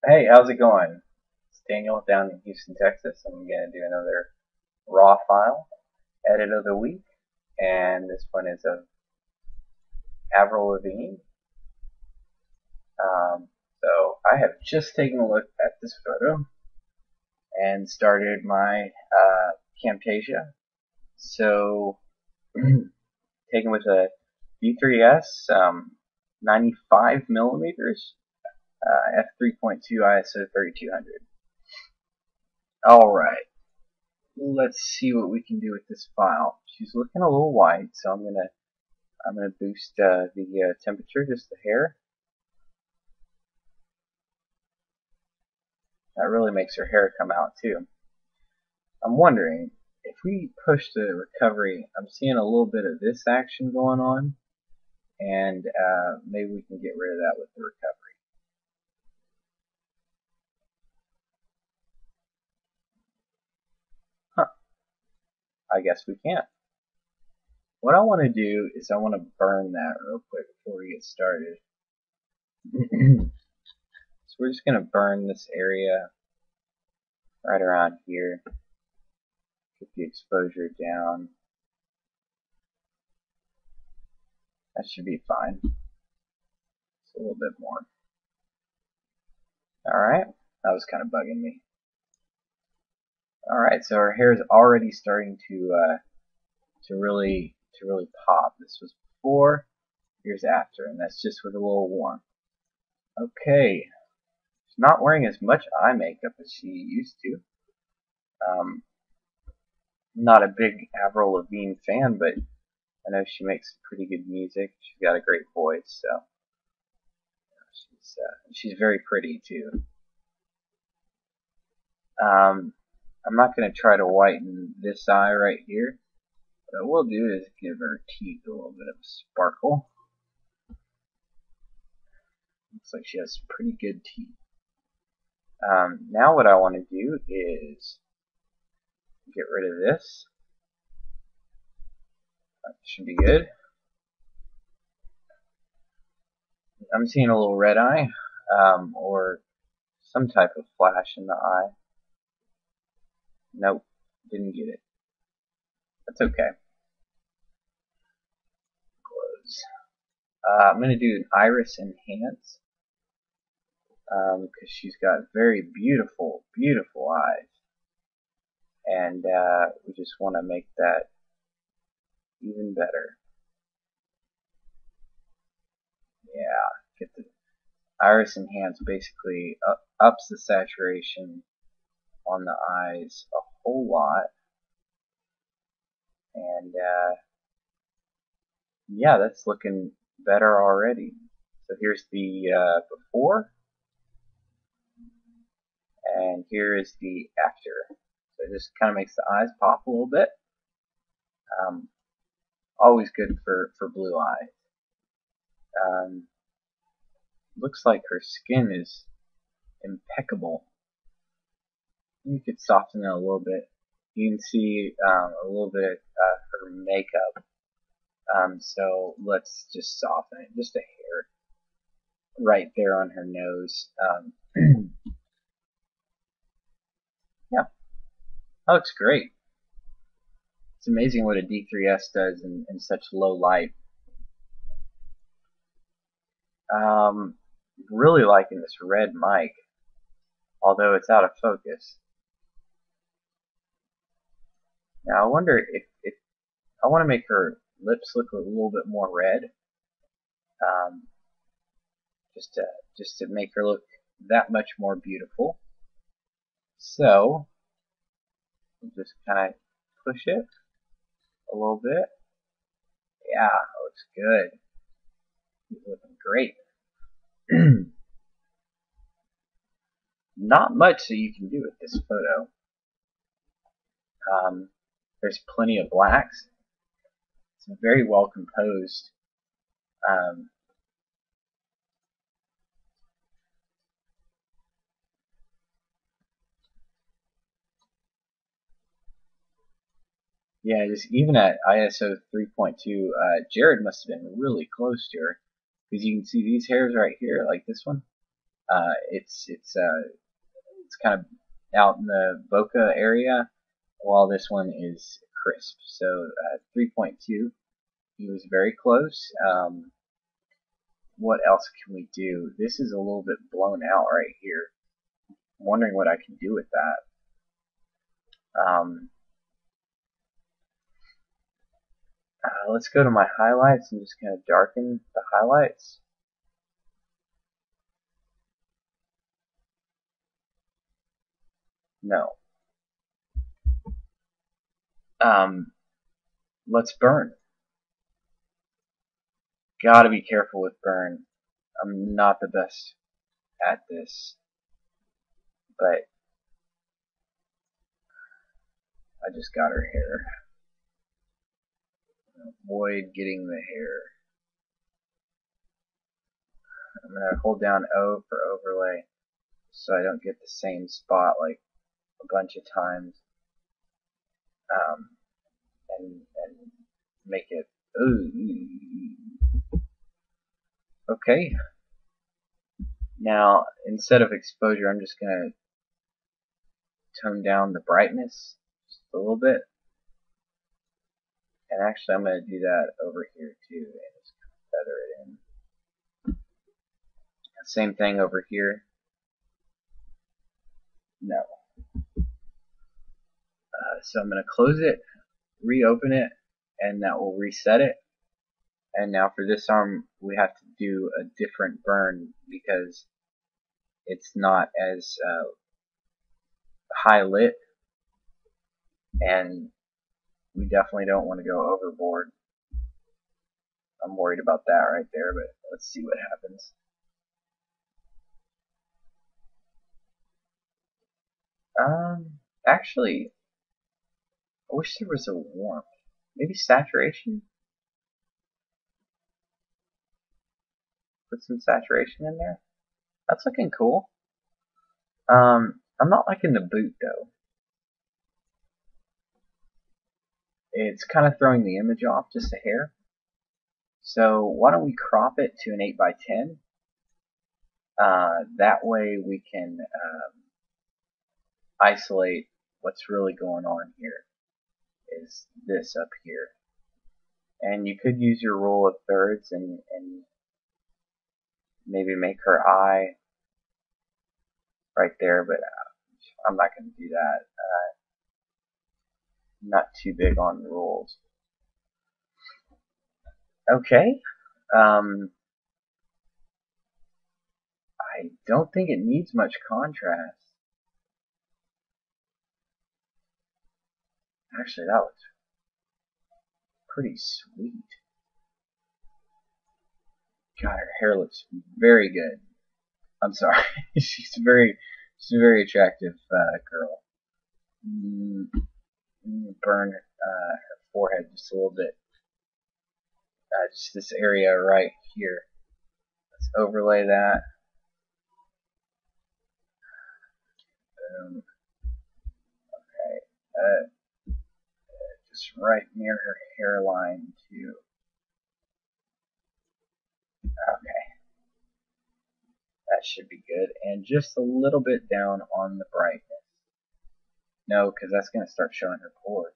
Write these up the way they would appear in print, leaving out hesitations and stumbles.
Hey, how's it going? It's Daniel down in Houston, Texas. I'm going to do another raw file edit of the week, and this one is of Avril Lavigne. So I have just taken a look at this photo and started my Camtasia. So taken with a D3S, 95 millimeters, f3.2 ISO 3200. All right. Let's see what we can do with this file. She's looking a little white, so I'm gonna boost the temperature just a hair. That really makes her hair come out too. I'm wondering if we push the recovery. I'm seeing a little bit of this action going on, and maybe we can get rid of that with the recovery. Huh? I guess we can't. What I want to do is I want to burn that real quick before we get started. So we're just going to burn this area right around here. Get the exposure down. That should be fine. Just a little bit more. Alright, that was kind of bugging me. Alright, so our hair is already starting to really pop. This was before, here's after, and that's just with a little warm. Okay, she's not wearing as much eye makeup as she used to. Not a big Avril Lavigne fan, but I know she makes pretty good music. She's got a great voice, so she's very pretty too. I'm not going to try to whiten this eye right here. What I will do is give her teeth a little bit of sparkle. Looks like she has pretty good teeth. Now what I want to do is get rid of this. That should be good. I'm seeing a little red eye, or some type of flash in the eye. Nope, didn't get it. That's okay. Close. I'm going to do an iris enhance, because she's got very beautiful, beautiful eyes. And we just want to make that even better. Yeah, get the iris enhance basically ups the saturation on the eyes a whole lot. And yeah, that's looking better already. So here's the before, and here is the after. So it just kind of makes the eyes pop a little bit. Always good for blue eyes. Looks like her skin is impeccable. You could soften it a little bit. You can see a little bit of her makeup. So let's just soften it, just a hair, right there on her nose. Yeah, that looks great. It's amazing what a D3S does in such low light. Really liking this red mic, although it's out of focus. Now I wonder if I want to make her lips look a little bit more red, just to make her look that much more beautiful. So we'll just kind of push it a little bit. Yeah, it looks good. He's looking great. Not much that you can do with this photo. There's plenty of blacks. It's very well composed. Yeah, just even at ISO 3.2, Jared must have been really close to her, because you can see these hairs right here, like this one. It's kind of out in the bokeh area, while this one is crisp. So 3.2. He was very close. What else can we do? This is a little bit blown out right here. I'm wondering what I can do with that. Let's go to my highlights and just kind of darken the highlights. No. Let's burn. Gotta be careful with burn. I'm not the best at this, but I just got her hair. Avoid getting the hair. I'm gonna hold down O for overlay so I don't get the same spot like a bunch of times. And make it. Ooh. Okay. Now, instead of exposure, I'm just gonna tone down the brightness just a little bit. And actually, I'm gonna do that over here too, and just feather it in. Same thing over here. No. So I'm gonna close it, reopen it, and that will reset it. And now for this arm, we have to do a different burn because it's not as high lit, and we definitely don't want to go overboard. I'm worried about that right there, but let's see what happens. Actually, I wish there was a warmth. Maybe saturation? Put some saturation in there. That's looking cool. I'm not liking the boot though. It's kind of throwing the image off just a hair. So why don't we crop it to an 8x10? That way we can isolate what's really going on here. Is this up here. And you could use your rule of thirds and maybe make her eye right there, but I'm not going to do that. Not too big on rules. Okay. I don't think it needs much contrast. Actually, that looks pretty sweet. God, her hair looks very good. I'm sorry. she's a very attractive girl. Burn her forehead just a little bit. Just this area right here. Let's overlay that. Boom. Okay. Just right near her hairline too. Okay. That should be good. And just a little bit down on the brightness. No, because that's going to start showing her pores.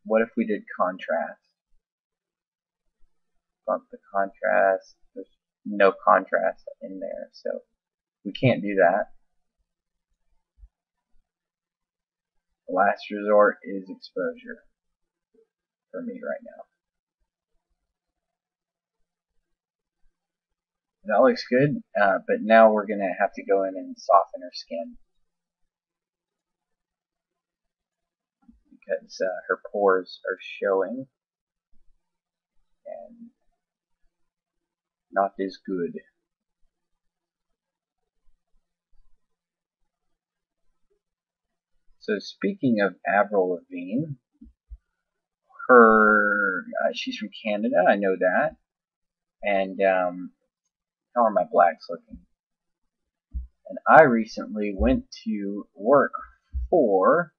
What if we did contrast? Bump the contrast. There's no contrast in there, so we can't do that. The last resort is exposure for me right now. That looks good, but now we're going to have to go in and soften her skin. Because her pores are showing and not as good. So speaking of Avril Lavigne, she's from Canada, I know that. And how are my blacks looking? And I recently went to work for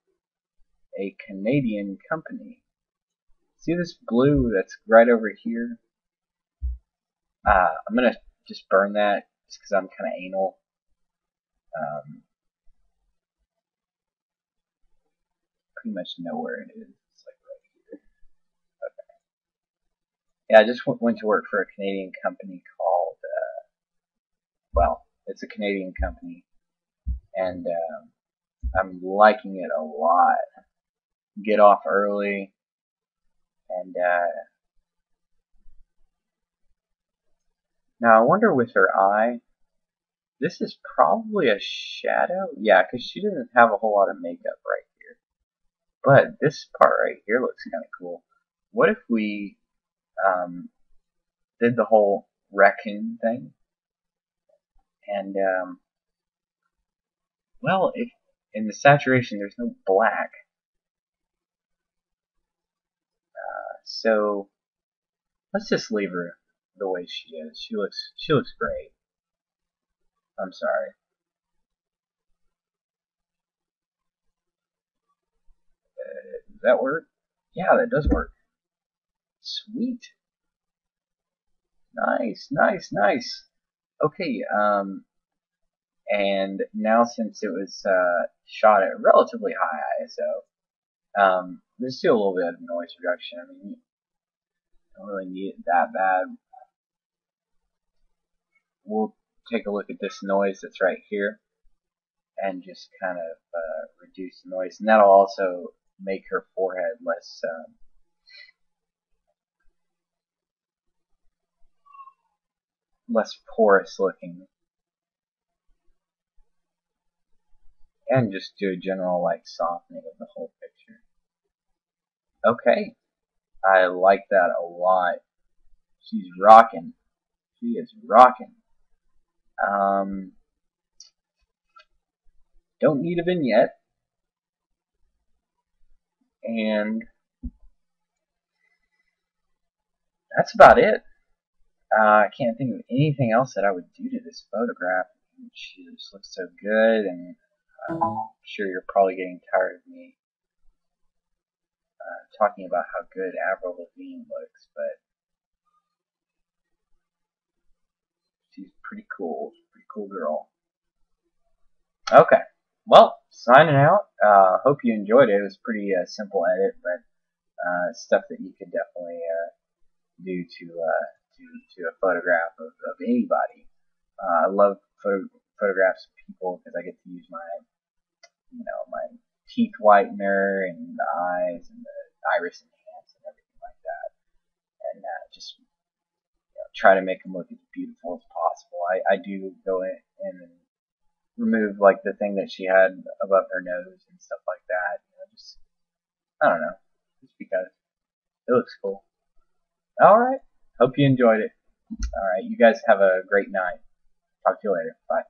a Canadian company. See this blue that's right over here? I'm gonna just burn that just because I'm kind of anal. Pretty much know where it is. It's like right here. Yeah, I just went to work for a Canadian company called, well, it's a Canadian company, and I'm liking it a lot. Get off early, and now I wonder with her eye, this is probably a shadow. Yeah, because she doesn't have a whole lot of makeup right here. But this part right here looks kind of cool. What if we did the whole raccoon thing? And, well, if in the saturation there's no black, so let's just leave her the way she is. She looks great. I'm sorry. Does that work? Yeah, that does work. Sweet. Nice, nice, nice. Okay, and now since it was shot at relatively high ISO, let's do a little bit of noise reduction. I mean, you don't really need it that bad. We'll take a look at this noise that's right here and just kind of reduce the noise, and that'll also make her forehead less porous looking, and just do a general like softening of the whole picture. Okay, I like that a lot. She's rocking. She is rocking. Don't need a vignette, and that's about it. I can't think of anything else that I would do to this photograph. She just looks so good, and I'm sure you're probably getting tired of me talking about how good Avril Lavigne looks, but she's pretty cool. Pretty cool girl. Okay, well, signing out. Hope you enjoyed it. It was pretty simple edit, but stuff that you could definitely do to a photograph of anybody. I love photographs of people because I get to use my teeth whitener and the eyes and the iris enhance and everything like that, and just try to make them look as beautiful as possible. I do go in and remove like the thing that she had above her nose and stuff like that. Just I don't know, just because it looks cool. All right, hope you enjoyed it. All right, you guys have a great night. Talk to you later. Bye.